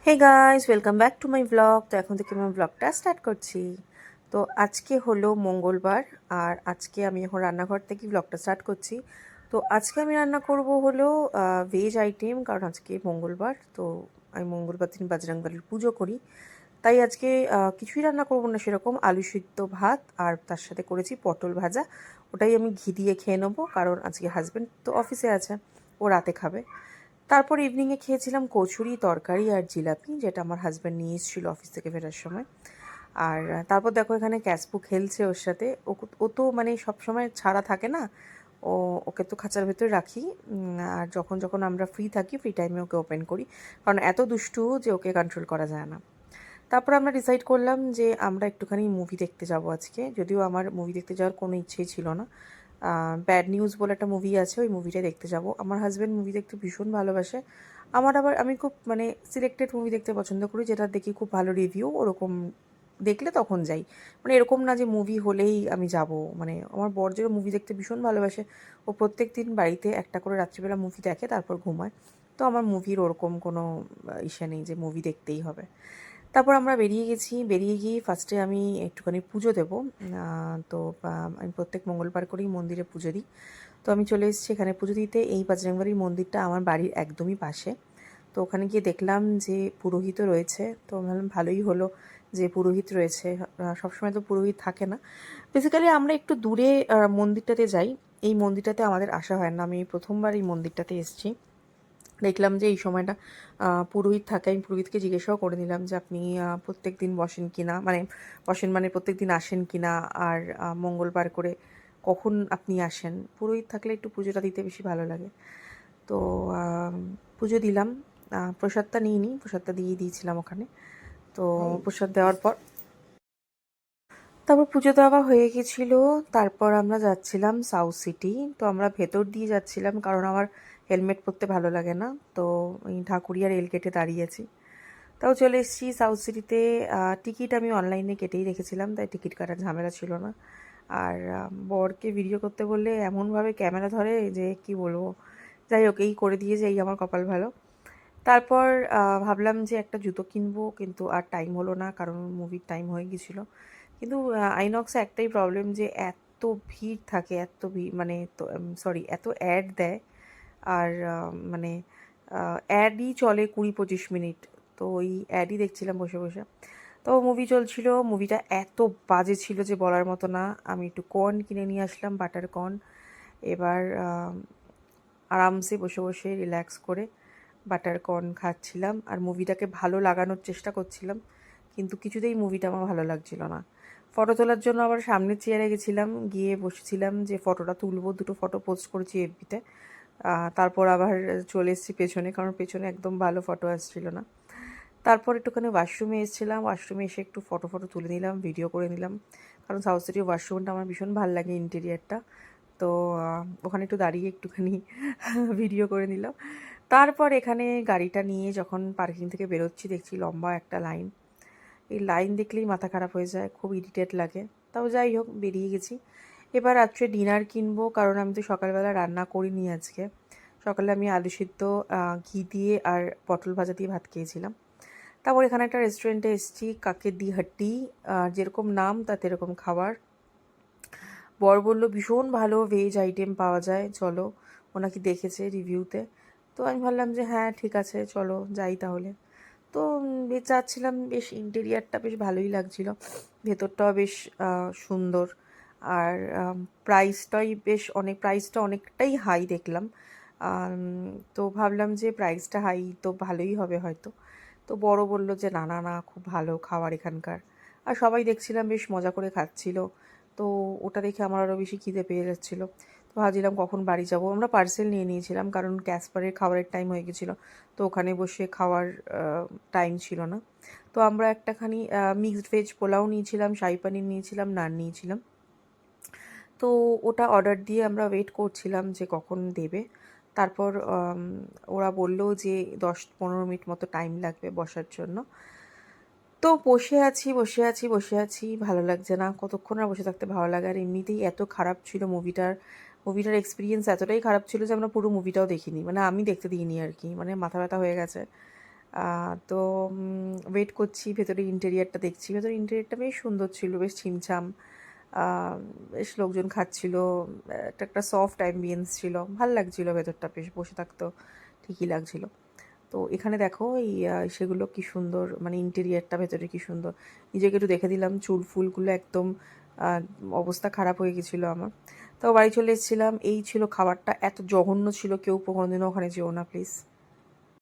Hey guys, welcome back to my blog. তো এখন থেকে আমি ব্লগটা স্টার্ট করছি। তো আজকে হলো মঙ্গলবার, আর আজকে আমি এখন রান্নাঘর থেকে ব্লগটা স্টার্ট করছি। তো আজকে আমি রান্না করব হলো ভেজ আইটেম, কারণ আজকে মঙ্গলবার। তো আমি মঙ্গলবার দিন বজরংবলীর পুজো করি, তাই আজকে কিছুই রান্না করবো না সেরকম। আলু সিদ্ধ ভাত আর তার সাথে করেছি পটল ভাজা। ওটাই আমি ঘি দিয়ে খেয়ে নেবো, কারণ আজকে হাজব্যান্ড তো অফিসে আছে, ও রাতে খাবে। তারপর ইভিনিংয়ে খেয়েছিলাম কচুরি, তরকারি আর জিলাপি, যেটা আমার হাজব্যান্ড নিয়ে এসেছিলো অফিস থেকে ফেরার সময়। আর তারপর দেখো এখানে ক্যাসপু খেলছে ওর সাথে। ও তো মানে সবসময় ছাড়া থাকে না, ওকে তো খাঁচার ভেতরে রাখি। আর যখন যখন আমরা ফ্রি থাকি, ফ্রি টাইমে ওকে ওপেন করি, কারণ এত দুষ্টু যে ওকে কন্ট্রোল করা যায় না। তারপর আমরা ডিসাইড করলাম যে আমরা একটুখানি মুভি দেখতে যাব আজকে, যদিও আমার মুভি দেখতে যাওয়ার কোনো ইচ্ছেই ছিল না। ব্যাড নিউজ বলে একটা মুভি আছে, ওই মুভিটা দেখতে যাব। আমার হাজব্যান্ড মুভি দেখতে ভীষণ ভালোবাসে। আমি খুব মানে সিলেক্টেড মুভি দেখতে পছন্দ করি, যেটা দেখি খুব ভালো রিভিউ, ওরকম দেখলে তখন যাই। মানে এরকম না যে মুভি হলেই আমি যাব। মানে আমার বর যে মুভি দেখতে ভীষণ ভালোবাসে, ও প্রত্যেক দিন বাড়িতে একটা করে রাত্রিবেলা মুভি দেখে, তারপর ঘুমায়। তো আমার মুভির ওরকম কোনো ইসে নেই যে মুভি দেখতেই হবে। তারপর আমরা বেরিয়ে গেছি। বেরিয়ে গিয়ে ফার্স্টে আমি একটুখানি পুজো দেবো। তো আমি প্রত্যেক মঙ্গলবার করেই মন্দিরে পুজো দিই। তো আমি চলে এসেছি এখানে পুজো দিতে। এই বজরংবলীর মন্দিরটা আমার বাড়ির একদমই পাশে। তো ওখানে গিয়ে দেখলাম যে পুরোহিতও রয়েছে। তো ভাবলাম ভালোই হলো যে পুরোহিত রয়েছে। সবসময় তো পুরোহিত থাকে না। বেসিক্যালি আমরা একটু দূরে মন্দিরটাতে যাই। এই মন্দিরটাতে আমাদের আসা হয় না। আমি প্রথমবার এই মন্দিরটাতে এসেছি। দেখলাম যে এই সময়টা পুরোহিত থাকে। আমি পুরোহিতকে জিজ্ঞাসাও করে নিলাম যে আপনি প্রত্যেক দিন বসেন কি না, মানে বসেন মানে প্রত্যেক দিন আসেন কি না, আর মঙ্গলবার করে কখন আপনি আসেন। পুরোহিত থাকলে একটু পুজোটা দিতে বেশি ভালো লাগে। তো পুজো দিলাম। প্রসাদটা নিইনি, প্রসাদটা দিয়ে দিয়েছিলাম ওখানে। তো প্রসাদ দেওয়ার পর তারপর পুজো দেওয়া হয়ে গেছিলো। তারপর আমরা যাচ্ছিলাম সাউথ সিটি। তো আমরা ভেতর দিয়ে যাচ্ছিলাম, কারণ আমার হেলমেট পরতে ভালো লাগে না। তো এই ঢাকুরিয়া রেল গেটে দাঁড়িয়েছি। তাও চলে এসেছি সাউথ সিটিতে। টিকিট আমি অনলাইনে কেটেই রেখেছিলাম, তাই টিকিট কাটার ঝামেলা ছিল না। আর বরকে ভিডিও করতে বললে এমনভাবে ক্যামেরা ধরে যে কি বলবো। যাই হোক, এই করে দিয়েছে, এই আমার কপাল ভালো। তারপর ভাবলাম যে একটা জুতো কিনবো, কিন্তু আর টাইম হলো না, কারণ মুভির টাইম হয়ে গেছিলো। কিন্তু আইনক্সে একটাই প্রবলেম, যে এত ভিড় থাকে, এত ভিড় মানে, তো সরি, এত অ্যাড দেয়। আর মানে অ্যাডই চলে 20-25 মিনিট। তো ওই অ্যাডই দেখছিলাম বসে বসে। তো মুভি চলছিল, মুভিটা এত বাজে ছিল যে বলার মতো না। আমি একটু কর্ন কিনে নিয়ে আসলাম, বাটার কর্ন। এবার আরামসে বসে বসে রিল্যাক্স করে বাটার কর্ন খাচ্ছিলাম, আর মুভিটাকে ভালো লাগানোর চেষ্টা করছিলাম। কিন্তু কিছুতেই মুভিটা আমার ভালো লাগছিল না। ফটো তোলার জন্য আবার সামনের চেয়ারে গেছিলাম, গিয়ে বসেছিলাম যে ফটোটা তুলবো। দুটো ফটো পোস্ট করেছি এফবিতে। তারপর আবার চলে এসেছি পেছনে, কারণ পেছনে একদম ভালো ফটো আসছিল না। তারপর একটুখানি ওয়াশরুমে এসেছিলাম, ওয়াশরুমে এসে একটু ফটো ফটো তুলে নিলাম, ভিডিও করে নিলাম। কারণ সাউথ সিটির ওয়াশরুমটা আমার ভীষণ ভালো লাগে, ইন্টেরিয়ারটা। তো ওখানে একটু দাঁড়িয়ে একটুখানি ভিডিও করে নিলাম। তারপর এখানে গাড়িটা নিয়ে যখন পার্কিং থেকে বেরোচ্ছি, দেখছি লম্বা একটা লাইন। এই লাইন দেখলেই মাথা খারাপ হয়ে যায়, খুব ইরিটেট লাগে। তাও যাই হোক, বেরিয়ে গেছি। এবার রাত্রে ডিনার কিনবো, কারণ আমি তো সকালবেলা রান্না করিনি আজকে। সকালে আমি আলু সিদ্ধ ঘি দিয়ে আর পটল ভাজা দিয়ে ভাত খেয়েছিলাম। তারপর এখানে একটা রেস্টুরেন্টে এসেছি, কাকের দি হাড্ডি। যেরকম নাম তাতে এরকম খাবার। বর বলল ভীষণ ভালো ভেজ আইটেম পাওয়া যায়, চলো। ও নাকি দেখেছে রিভিউতে। তো আমি ভাবলাম যে হ্যাঁ ঠিক আছে, চলো যাই তাহলে। তো বেশ যাচ্ছিলাম, বেশ ইন্টেরিয়ারটা বেশ ভালোই লাগছিল, ভেতরটাও বেশ সুন্দর। আর প্রাইসটা অনেকটাই হাই দেখলাম। তো ভাবলাম যে প্রাইসটা হাই তো ভালোই হবে হয়তো। তো বড় বলল যে না না না, খুব ভালো খাবার এখানকার। আর সবাই দেখছিলাম বেশ মজা করে খাচ্ছিল। তো ওটা দেখে আমার আরও বেশি খিদে পেয়ে যাচ্ছিলো। তো ভাবছিলাম কখন বাড়ি যাব। আমরা পার্সেল নিয়ে নিয়েছিলাম, কারণ ক্যাসপারের খাবারের টাইম হয়ে গেছিলো। তো ওখানে বসে খাওয়ার টাইম ছিল না। তো আমরা একটাখানি মিক্সড ভেজ পোলাও নিয়েছিলাম, শাহি পানির নিয়েছিলাম, নান নিয়েছিলাম। তো ওটা অর্ডার দিয়ে আমরা ওয়েট করছিলাম যে কখন দেবে। তারপর ওরা বলল যে 10-15 মিনিট মতো টাইম লাগবে বসার জন্য। তো বসে আছি বসে আছি বসে আছি, ভালো লাগছে না। কতক্ষণ আর বসে থাকতে ভালো লাগে। আর এমনিতেই এত খারাপ ছিল মুভিটার এক্সপিরিয়েন্স এতটাই খারাপ ছিল যে আমরা পুরো মুভিটাও দেখিনি, মানে আমি দেখতে দিইনি আর কি, মানে মাথা ব্যথা হয়ে গেছে। তো ওয়েট করছি, ভেতরে ইন্টেরিয়ারটা দেখছি। ভেতরে ইন্টেরিয়ারটা বেশ সুন্দর ছিল, বেশ ছিমছাম, বেশ লোকজন খাচ্ছিল, একটা সফট অ্যাম্বিয়েন্স ছিল, ভাল লাগছিল ভেতরটা, বেশ বসে থাকতো ঠিকই লাগছিল। তো এখানে দেখো এই সেগুলো কি সুন্দর, মানে ইন্টেরিয়ারটা ভেতরে কি সুন্দর। নিজেকে একটু দেখে দিলাম, চুল ফুলগুলো একদম অবস্থা খারাপ হয়ে গেছিলো আমার। তো বাড়ি চলে এসেছিলাম, এই ছিল খাবারটা, এত জঘন্য ছিল, কেউ কোনোদিনও ওখানে যেও না প্লিজ।